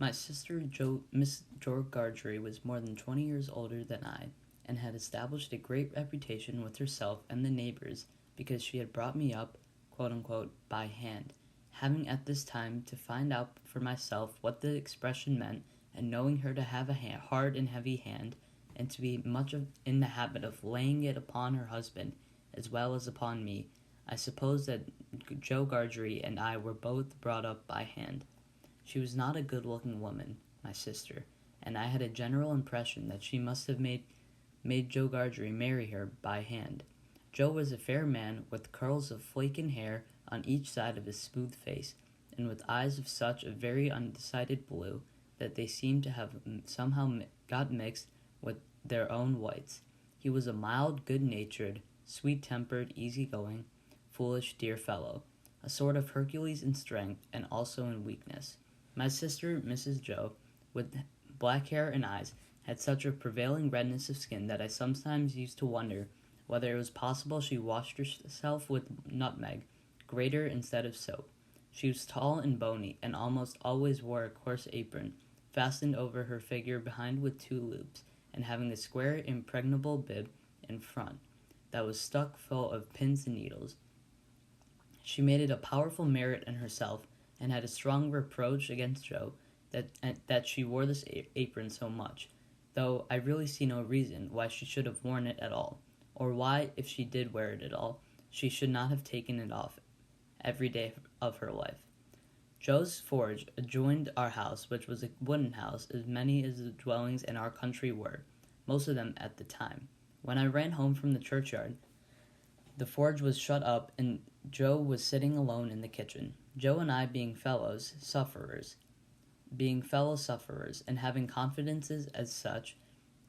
My sister, Miss Jo Gargery, was more than 20 years older than I, and had established a great reputation with herself and the neighbors because she had brought me up, quote unquote, by hand, having at this time to find out for myself what the expression meant, and knowing her to have a hard and heavy hand, and to be in the habit of laying it upon her husband as well as upon me. I suppose that Jo Gargery and I were both brought up by hand. She was not a good-looking woman, my sister, and I had a general impression that she must have made Jo Gargery marry her by hand. Joe was a fair man with curls of flaken hair on each side of his smooth face, and with eyes of such a very undecided blue that they seemed to have somehow got mixed with their own whites. He was a mild, good-natured, sweet-tempered, easy-going, foolish, dear fellow, a sort of Hercules in strength and also in weakness. My sister, Mrs. Joe, with black hair and eyes, had such a prevailing redness of skin that I sometimes used to wonder whether it was possible she washed herself with nutmeg, grater instead of soap. She was tall and bony, and almost always wore a coarse apron, fastened over her figure behind with two loops, and having a square, impregnable bib in front that was stuck full of pins and needles. She made it a powerful merit in herself, and had a strong reproach against Joe that she wore this apron so much, though I really see no reason why she should have worn it at all, or why, if she did wear it at all, she should not have taken it off every day of her life. Joe's forge adjoined our house, which was a wooden house, as many as the dwellings in our country were, most of them at the time. When I ran home from the churchyard, the forge was shut up, and Joe was sitting alone in the kitchen. Joe and I being fellow sufferers, and having confidences as such,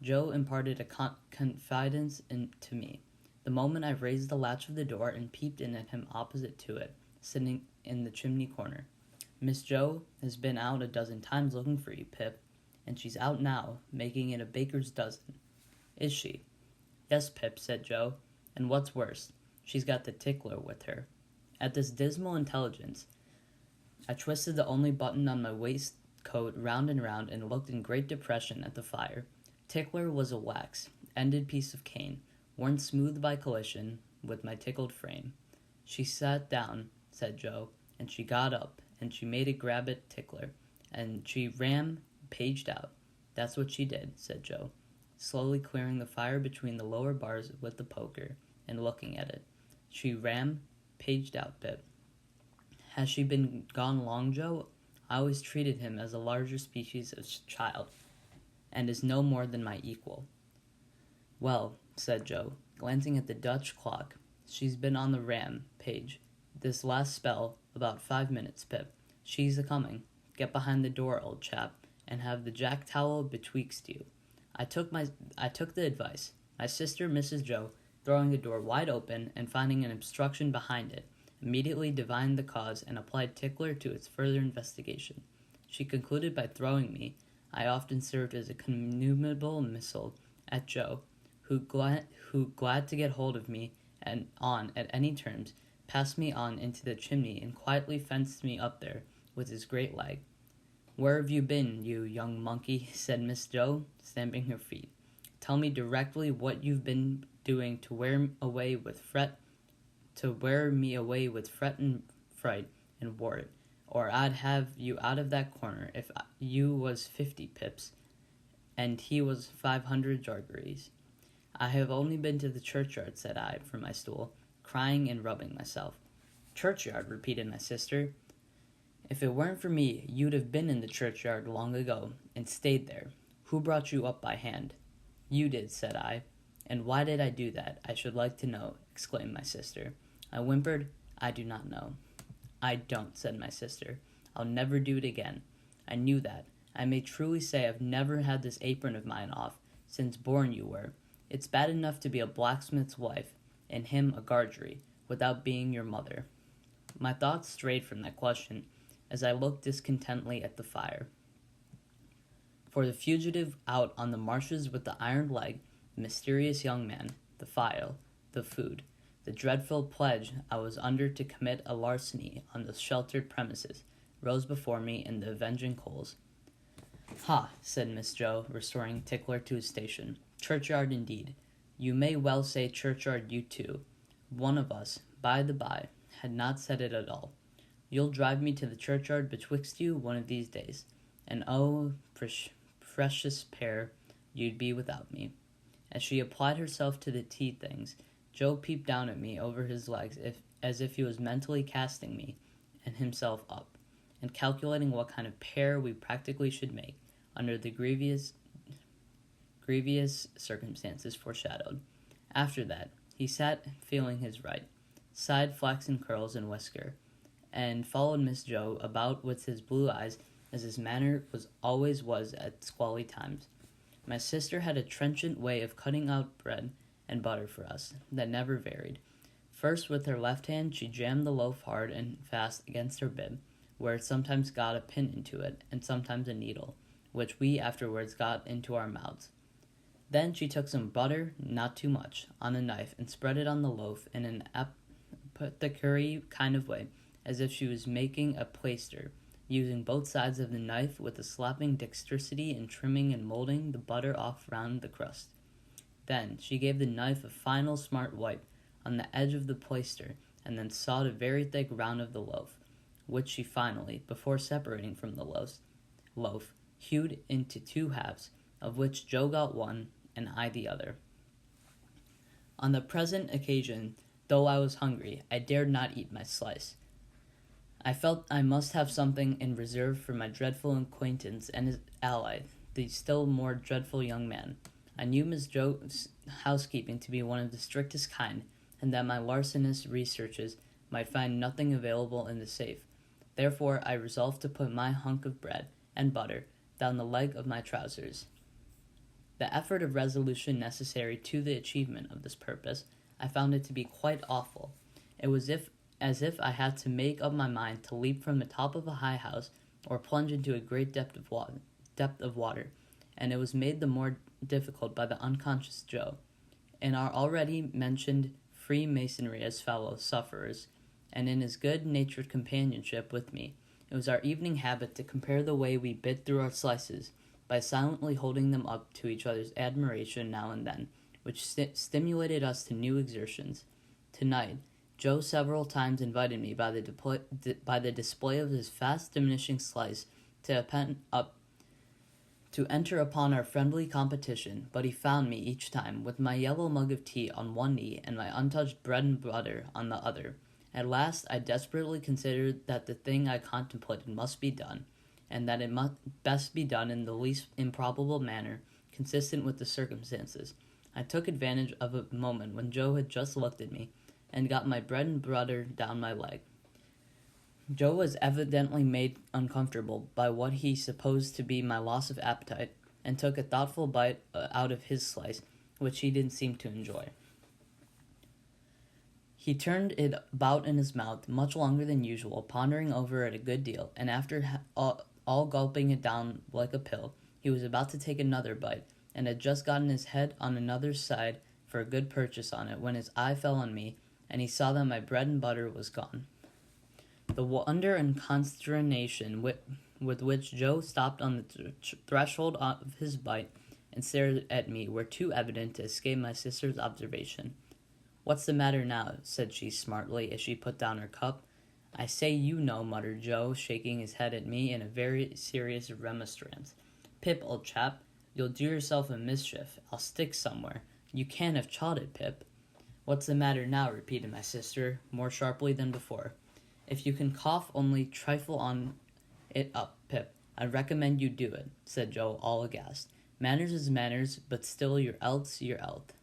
Joe imparted a confidence to me. The moment I raised the latch of the door and peeped in at him opposite to it, sitting in the chimney corner. Miss Joe has been out a dozen times looking for you, Pip, and she's out now, making it a baker's dozen. Is she? Yes, Pip, said Joe, and what's worse, she's got the tickler with her. At this dismal intelligence, I twisted the only button on my waistcoat round and round and looked in great depression at the fire. Tickler was a wax-ended piece of cane, worn smooth by collision with my tickled frame. She sat down, said Joe, and she got up, and she made a grab at Tickler, and she paged out. That's what she did, said Joe, slowly clearing the fire between the lower bars with the poker, and looking at it. She paged out, Pip. Has she been gone long, Joe? I always treated him as a larger species of child, and is no more than my equal. Well, said Joe, glancing at the Dutch clock, she's been on the page this last spell, about 5 minutes, Pip. She's a-coming. Get behind the door, old chap, and have the jack-towel betwixt you. I took the advice. My sister, Mrs. Joe, throwing the door wide open and finding an obstruction behind it, immediately divined the cause and applied Tickler to its further investigation. She concluded by throwing me. I often served as a connubial missile at Joe, who glad to get hold of me and on at any terms, passed me on into the chimney and quietly fenced me up there with his great leg. Where have you been, you young monkey? Said Miss Joe, stamping her feet. Tell me directly what you've been doing to wear me away with fret and fright and worry, or I'd have you out of that corner if you was 50 pips, and he was 500 jargaries. I have only been to the churchyard, said I, from my stool, crying and rubbing myself. Churchyard, repeated my sister. If it weren't for me, you'd have been in the churchyard long ago, and stayed there. Who brought you up by hand? You did, said I. And why did I do that, I should like to know, exclaimed my sister. I whimpered, I do not know. I don't, said my sister. I'll never do it again. I knew that. I may truly say I've never had this apron of mine off, since born you were. It's bad enough to be a blacksmith's wife, and him a Gargery, without being your mother. My thoughts strayed from that question as I looked discontentedly at the fire. For the fugitive out on the marshes with the iron leg, the mysterious young man, the file, the food, the dreadful pledge I was under to commit a larceny on those sheltered premises, rose before me in the avenging coals. "Ha," said Miss Joe, restoring Tickler to his station. "Churchyard indeed. You may well say churchyard you too. One of us, by the by, had not said it at all. You'll drive me to the churchyard betwixt you one of these days, and oh, precious pair you'd be without me." As she applied herself to the tea things, Joe peeped down at me over his legs as if he was mentally casting me and himself up, and calculating what kind of pair we practically should make under the grievous circumstances foreshadowed. After that, he sat feeling his right, side flaxen curls and whisker, and followed Miss Joe about with his blue eyes as his manner always was at squally times. My sister had a trenchant way of cutting out bread and butter for us that never varied. First, with her left hand, she jammed the loaf hard and fast against her bib, where it sometimes got a pin into it, and sometimes a needle, which we afterwards got into our mouths. Then she took some butter, not too much, on a knife and spread it on the loaf in an apothecary kind of way, as if she was making a plaister, using both sides of the knife with a slapping dexterity in trimming and molding the butter off round the crust. Then she gave the knife a final smart wipe on the edge of the plaister, and then sawed a very thick round of the loaf, which she finally, before separating from the loaf, hewed into 2 halves, of which Joe got one and I the other. On the present occasion, though I was hungry, I dared not eat my slice. I felt I must have something in reserve for my dreadful acquaintance and his ally, the still more dreadful young man. I knew Miss Joe's housekeeping to be one of the strictest kind, and that my larcenous researches might find nothing available in the safe. Therefore, I resolved to put my hunk of bread and butter down the leg of my trousers. The effort of resolution necessary to the achievement of this purpose, I found it to be quite awful. It was as if I had to make up my mind to leap from the top of a high house or plunge into a great depth of water, and it was made the more difficult by the unconscious Joe. In our already mentioned freemasonry as fellow sufferers, and in his good-natured companionship with me, it was our evening habit to compare the way we bit through our slices by silently holding them up to each other's admiration now and then, which stimulated us to new exertions. Tonight, Joe several times invited me by the display of his fast diminishing slice to enter upon our friendly competition, but he found me each time with my yellow mug of tea on one knee and my untouched bread and butter on the other. At last, I desperately considered that the thing I contemplated must be done, and that it must best be done in the least improbable manner, consistent with the circumstances. I took advantage of a moment when Joe had just looked at me, and got my bread and butter down my leg. Joe was evidently made uncomfortable by what he supposed to be my loss of appetite, and took a thoughtful bite out of his slice, which he didn't seem to enjoy. He turned it about in his mouth much longer than usual, pondering over it a good deal, and after all gulping it down like a pill, he was about to take another bite, and had just gotten his head on another side for a good purchase on it, when his eye fell on me, and he saw that my bread and butter was gone. The wonder and consternation with which Joe stopped on the threshold of his bite and stared at me were too evident to escape my sister's observation. "What's the matter now?" said she smartly as she put down her cup. "I say you know," muttered Joe, shaking his head at me in a very serious remonstrance. "Pip, old chap, you'll do yourself a mischief. I'll stick somewhere. You can't have chawed it, Pip." "What's the matter now?" repeated my sister, more sharply than before. "If you can cough only trifle on it up, Pip, I recommend you do it," said Joe, all aghast. "Manners is manners, but still your 'ealth's your 'ealth."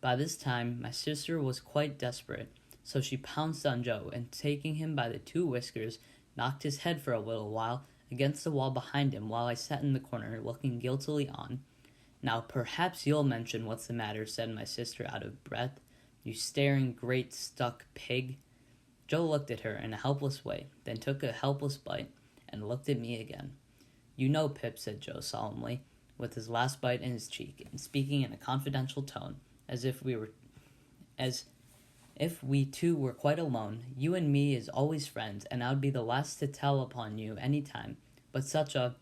By this time, my sister was quite desperate, so she pounced on Joe, and taking him by the 2 whiskers, knocked his head for a little while against the wall behind him, while I sat in the corner, looking guiltily on. "Now, perhaps you'll mention what's the matter," said my sister out of breath. "You staring great stuck pig." Joe looked at her in a helpless way, then took a helpless bite, and looked at me again. "You know, Pip," said Joe solemnly, with his last bite in his cheek, and speaking in a confidential tone, as if we two were quite alone, "you and me is always friends, and I'd be the last to tell upon you any time, but such a—"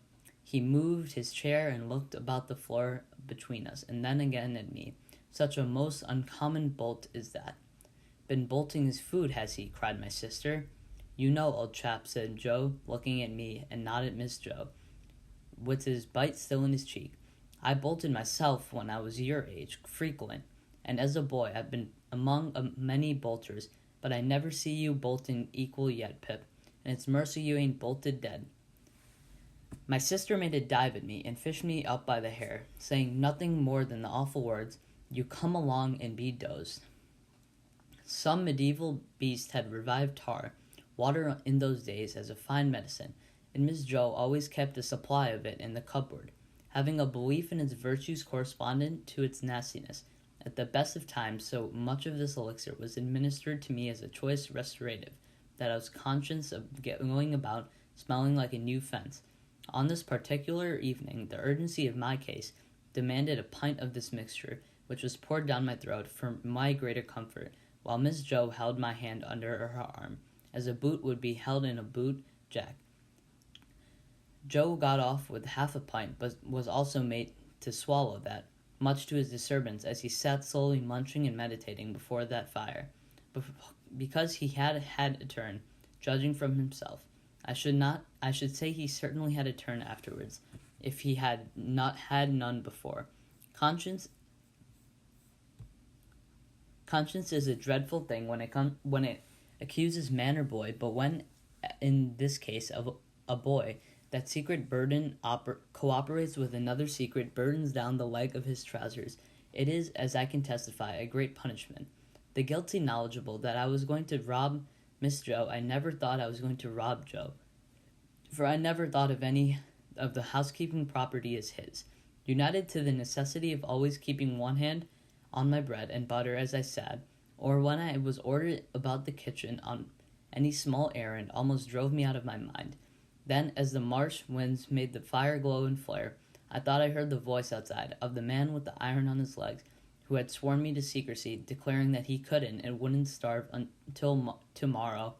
He moved his chair and looked about the floor between us, and then again at me. Such a most uncommon bolt is that. Been bolting his food, has he? Cried my sister. You know, old chap, said Joe, looking at me and not at Miss Joe, with his bite still in his cheek. I bolted myself when I was your age, frequent, and as a boy I've been among many bolters, but I never see you bolting equal yet, Pip, and it's mercy you ain't bolted dead. My sister made a dive at me and fished me up by the hair, saying nothing more than the awful words, You come along and be dosed. Some medieval beast had revived tar, water in those days, as a fine medicine, and Miss Joe always kept a supply of it in the cupboard, having a belief in its virtues correspondent to its nastiness. At the best of times, so much of this elixir was administered to me as a choice restorative, that I was conscious of going about smelling like a new fence. On this particular evening, the urgency of my case demanded a pint of this mixture, which was poured down my throat for my greater comfort, while Miss Joe held my hand under her arm, as a boot would be held in a boot jack. Joe got off with half a pint, but was also made to swallow that, much to his disturbance, as he sat slowly munching and meditating before that fire. Because he had a turn, judging from himself. I should say he certainly had a turn afterwards, if he had not had none before. Conscience is a dreadful thing when it accuses man or boy, but when, in this case of a boy, that secret burden cooperates with another secret, burdens down the leg of his trousers, it is, as I can testify, a great punishment. The guilty knowledgeable that I was going to rob Miss Joe, I never thought I was going to rob Joe, for I never thought of any of the housekeeping property as his. United to the necessity of always keeping one hand on my bread and butter as I sat, or when I was ordered about the kitchen on any small errand, almost drove me out of my mind. Then, as the marsh winds made the fire glow and flare, I thought I heard the voice outside of the man with the iron on his legs, who had sworn me to secrecy, declaring that he couldn't and wouldn't starve until tomorrow,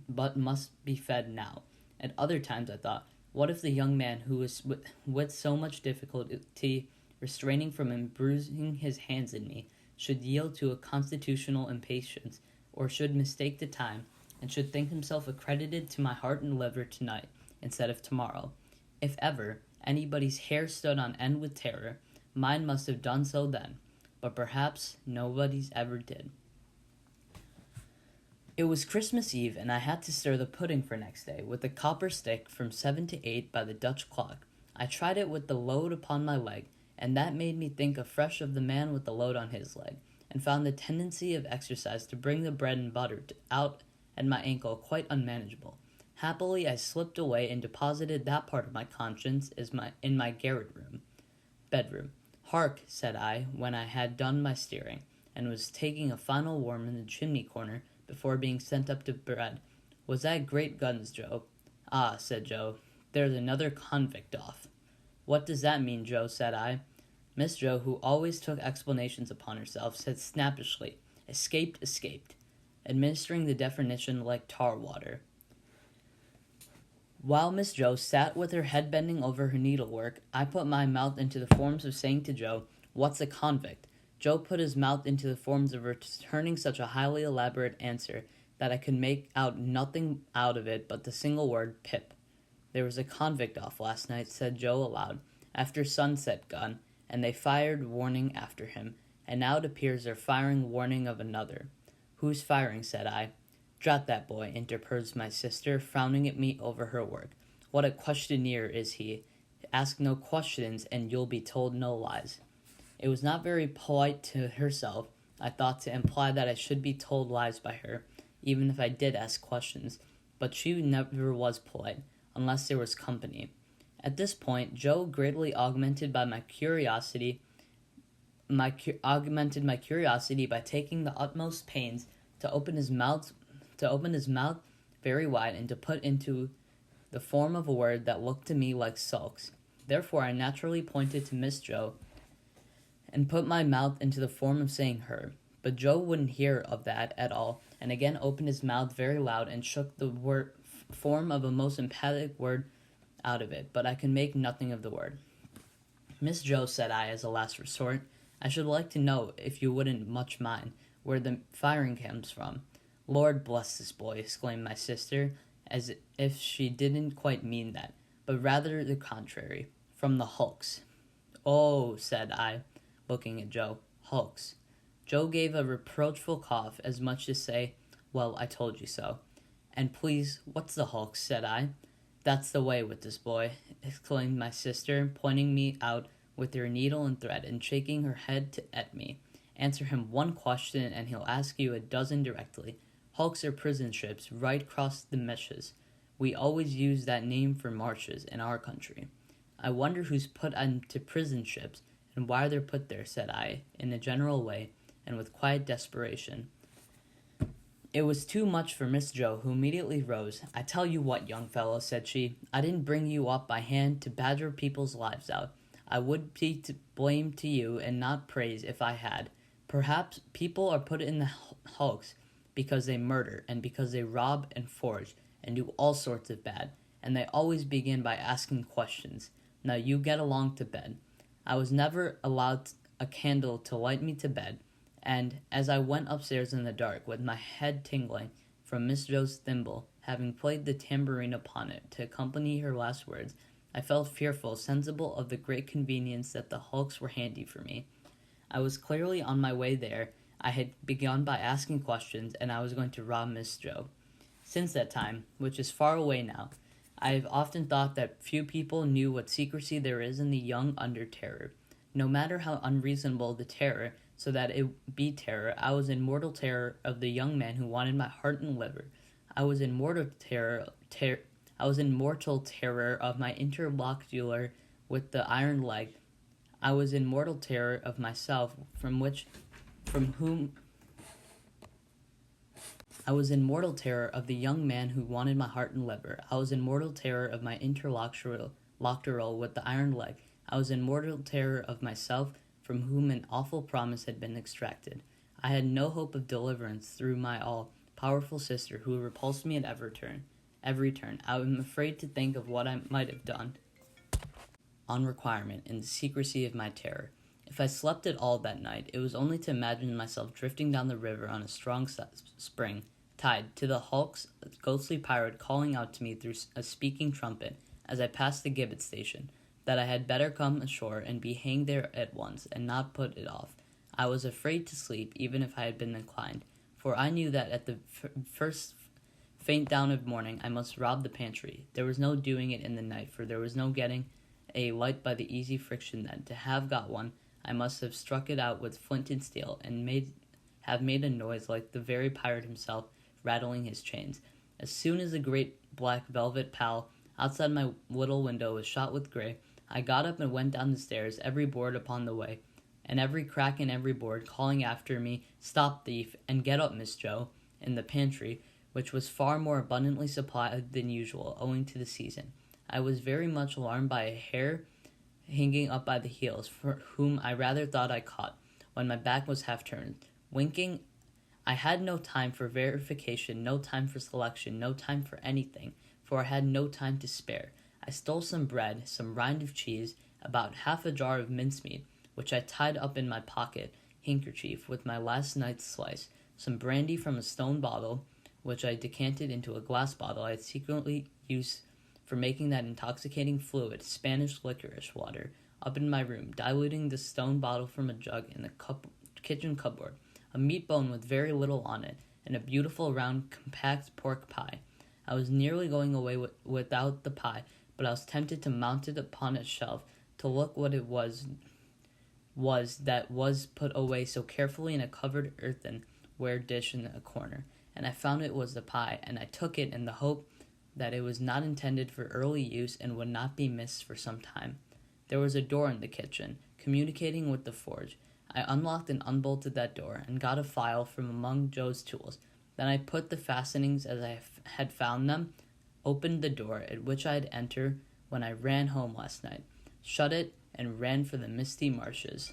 but must be fed now. At other times I thought, what if the young man who was with so much difficulty restraining from bruising his hands in me should yield to a constitutional impatience, or should mistake the time, and should think himself accredited to my heart and liver tonight instead of tomorrow. If ever anybody's hair stood on end with terror, mine must have done so then, but perhaps nobody's ever did. It was Christmas Eve, and I had to stir the pudding for next day with a copper stick from 7 to 8 by the Dutch clock. I tried it with the load upon my leg, and that made me think afresh of the man with the load on his leg, and found the tendency of exercise to bring the bread and butter out at my ankle quite unmanageable. Happily, I slipped away and deposited that part of my conscience in my bedroom. Hark, said I, when I had done my steering, and was taking a final warm in the chimney corner before being sent up to bed. Was that great guns, Joe? Ah, said Joe, there's another convict off. What does that mean, Joe? Said I. Miss Joe, who always took explanations upon herself, said snappishly, escaped, administering the definition like tar water. While Miss Joe sat with her head bending over her needlework, I put my mouth into the forms of saying to Joe, what's a convict? Joe put his mouth into the forms of returning such a highly elaborate answer that I could make out nothing out of it but the single word, Pip. There was a convict off last night, said Joe aloud, after sunset gun, and they fired warning after him, and now it appears they're firing warning of another. Who's firing? Said I. Drat that boy, interposed my sister, frowning at me over her work. What a questioneer is he. Ask no questions, and you'll be told no lies. It was not very polite to herself, I thought, to imply that I should be told lies by her, even if I did ask questions, but she never was polite, unless there was company. At this point, Joe, greatly augmented my curiosity by taking the utmost pains to open his mouth very wide and to put into the form of a word that looked to me like sulks. Therefore, I naturally pointed to Miss Joe and put my mouth into the form of saying her. But Joe wouldn't hear of that at all, and again opened his mouth very loud and shook the form of a most emphatic word out of it, but I could make nothing of the word. "Miss Joe," said I as a last resort, "I should like to know, if you wouldn't much mind, where the firing comes from." "Lord bless this boy," exclaimed my sister, as if she didn't quite mean that, but rather the contrary. "From the hulks." "Oh," said I, looking at Joe. "Hulks." Joe gave a reproachful cough, as much as to say, "Well, I told you so." "And please, what's the hulks?" said I. "That's the way with this boy," exclaimed my sister, pointing me out with her needle and thread and shaking her head at me. "Answer him one question and he'll ask you a dozen directly. Hulks are prison ships right across the meshes. We always use that name for marshes in our country." "I wonder who's put into prison ships and why they're put there," said I, in a general way and with quiet desperation. It was too much for Miss Joe, who immediately rose. "I tell you what, young fellow," said she, "I didn't bring you up by hand to badger people's lives out. I would be to blame to you and not praise if I had. Perhaps people are put in the hulks because they murder and because they rob and forge and do all sorts of bad, and they always begin by asking questions. Now you get along to bed." I was never allowed a candle to light me to bed, and as I went upstairs in the dark, with my head tingling from Miss Joe's thimble having played the tambourine upon it to accompany her last words, I felt fearful, sensible of the great convenience that the hulks were handy for me. I was clearly on my way there. I had begun by asking questions, and I was going to rob Miss Joe. Since that time, which is far away now, I have often thought that few people knew what secrecy there is in the young under terror. No matter how unreasonable the terror, so that it be terror, I was in mortal terror of the young man who wanted my heart and liver. I was in mortal terror of my interlocutor with the iron leg. I was in mortal terror of myself, I was in mortal terror of the young man who wanted my heart and liver. I was in mortal terror of my interlocutor with the iron leg. I was in mortal terror of myself, from whom an awful promise had been extracted. I had no hope of deliverance through my all-powerful sister, who repulsed me at every turn. I am afraid to think of what I might have done on requirement in the secrecy of my terror. If I slept at all that night, it was only to imagine myself drifting down the river on a strong spring tide, to the hulks, a ghostly pirate calling out to me through a speaking trumpet as I passed the gibbet station, that I had better come ashore and be hanged there at once, and not put it off. I was afraid to sleep, even if I had been inclined, for I knew that at the first faint dawn of morning I must rob the pantry. There was no doing it in the night, for there was no getting a light by the easy friction then. To have got one, I must have struck it out with flint and steel, and have made a noise like the very pirate himself, rattling his chains. As soon as the great black velvet pall outside my little window was shot with gray, I got up and went down the stairs, every board upon the way, and every crack in every board, calling after me, "Stop, thief, and get up, Miss Joe," in the pantry, which was far more abundantly supplied than usual, owing to the season. I was very much alarmed by a hare hanging up by the heels, for whom I rather thought I caught, when my back was half turned. Winking, I had no time for verification, no time for selection, no time for anything, for I had no time to spare. I stole some bread, some rind of cheese, about half a jar of mincemeat, which I tied up in my pocket handkerchief with my last night's slice, some brandy from a stone bottle, which I decanted into a glass bottle I had secretly used for making that intoxicating fluid, Spanish licorice water, up in my room, diluting the stone bottle from a jug in the kitchen cupboard, a meat bone with very little on it, and a beautiful round compact pork pie. I was nearly going away without the pie, but I was tempted to mount it upon a shelf to look what it was that was put away so carefully in a covered earthenware dish in a corner, and I found it was the pie, and I took it in the hope that it was not intended for early use and would not be missed for some time. There was a door in the kitchen, communicating with the forge. I unlocked and unbolted that door, and got a file from among Joe's tools. Then I put the fastenings as I had found them, opened the door at which I had entered when I ran home last night, shut it, and ran for the misty marshes.